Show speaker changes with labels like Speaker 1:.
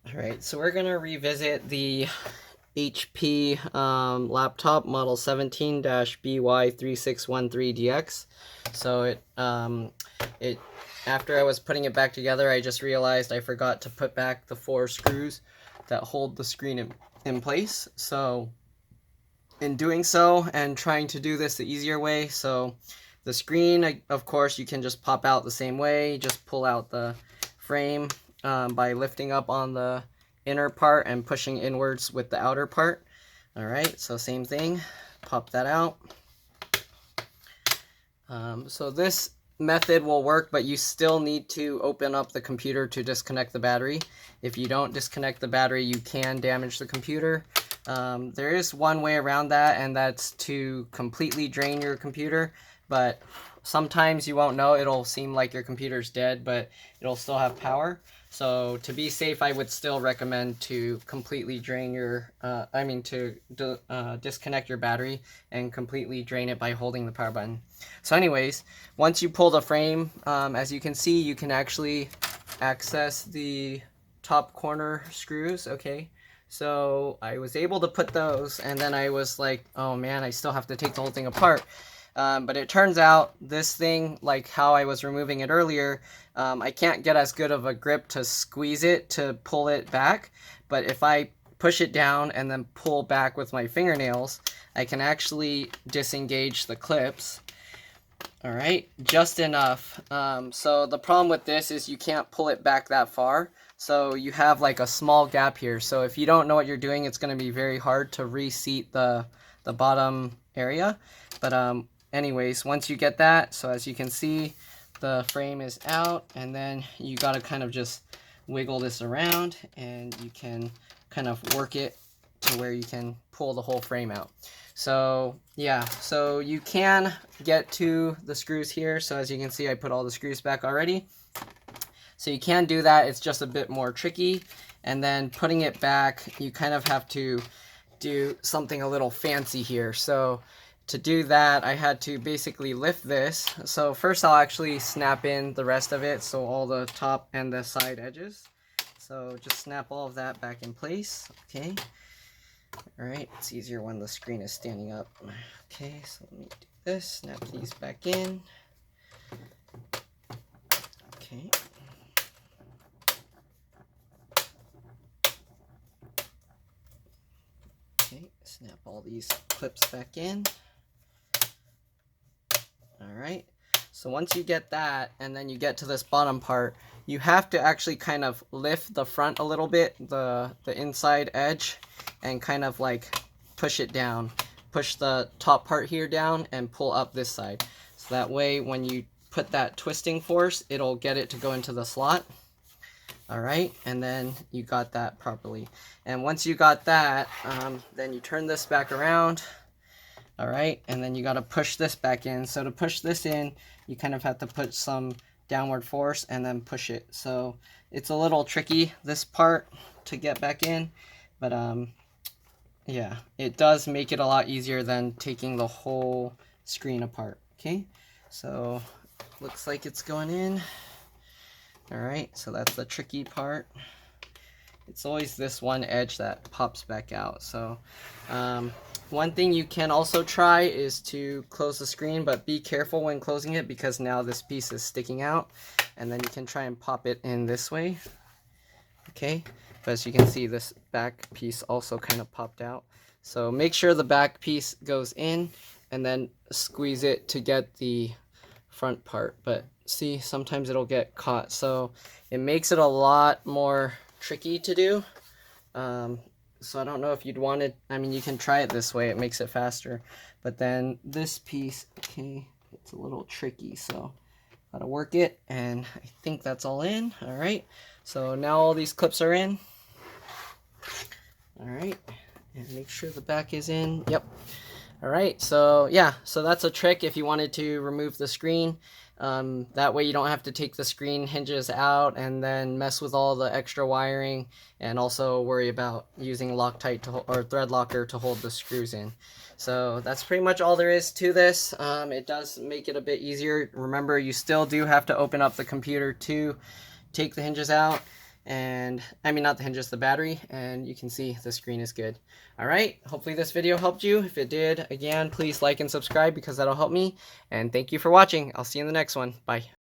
Speaker 1: Alright, so we're going to revisit the HP laptop model 17-BY3613DX. So it after I was putting it back together, I just realized I forgot to put back the 4 screws that hold the screen in place. So in doing so and trying to do this the easier way, so the screen, of course, you can just pop out the same way. Just pull out the frame by lifting up on the inner part and pushing inwards with the outer part. All right, so same thing, pop that out. So this method will work, but you still need to open up the computer to disconnect the battery. If you don't disconnect the battery, you can damage the computer. There is one way around that, and that's to completely drain your computer, but sometimes you won't know. It'll seem like your computer's dead, but it'll still have power. So to be safe, I would still recommend to completely drain your, disconnect your battery and completely drain it by holding the power button. So anyways, once you pull the frame, as you can see, you can actually access the top corner screws, okay? So I was able to put those, and then I was like, oh man, I still have to take the whole thing apart. But it turns out this thing, like how I was removing it earlier, I can't get as good of a grip to squeeze it to pull it back. But if I push it down and then pull back with my fingernails, I can actually disengage the clips. All right, just enough. So the problem with this is you can't pull it back that far. So you have like a small gap here. So if you don't know what you're doing, it's going to be very hard to reseat the bottom area. But anyways, once you get that, so as you can see, the frame is out, and then you got to kind of just wiggle this around, and you can kind of work it to where you can pull the whole frame out. So yeah, so you can get to the screws here. So as you can see, I put all the screws back already. So you can do that. It's just a bit more tricky. And then putting it back, you kind of have to do something a little fancy here. So to do that, I had to basically lift this. So first I'll actually snap in the rest of it, so all the top and the side edges. So just snap all of that back in place, okay? All right, it's easier when the screen is standing up. Okay, so let me do this, snap these back in. Okay. Okay, snap all these clips back in. All right, so once you get that, and then you get to this bottom part, you have to actually kind of lift the front a little bit, the inside edge, and kind of like push it down. Push the top part here down and pull up this side. So that way when you put that twisting force, it'll get it to go into the slot. All right, and then you got that properly. And once you got that, then you turn this back around. All right, and then you got to push this back in. So to push this in, you kind of have to put some downward force and then push it. So it's a little tricky, this part, to get back in, but yeah, it does make it a lot easier than taking the whole screen apart. Okay, so looks like it's going in. All right, so that's the tricky part. It's always this one edge that pops back out. So one thing you can also try is to close the screen, but be careful when closing it because now this piece is sticking out, and then you can try and pop it in this way. Okay, but as you can see, this back piece also kind of popped out. So make sure the back piece goes in and then squeeze it to get the front part. But see, sometimes it'll get caught. So it makes it a lot more tricky to do. So I don't know if you'd want it. I mean, you can try it this way. It makes it faster. But then this piece, okay, it's a little tricky. So gotta work it, and I think that's all in. All right, so now all these clips are in. All right, and make sure the back is in. Yep. All right, so yeah, so that's a trick if you wanted to remove the screen. That way you don't have to take the screen hinges out and then mess with all the extra wiring, and also worry about using Loctite or thread locker to hold the screws in. So that's pretty much all there is to this. It does make it a bit easier. Remember, you still do have to open up the computer to take the hinges out. and I mean not the hinges, the battery, and you can see the screen is good. All right, hopefully this video helped you. If it did, again, please like and subscribe because that'll help me, and thank you for watching. I'll see you in the next one. Bye.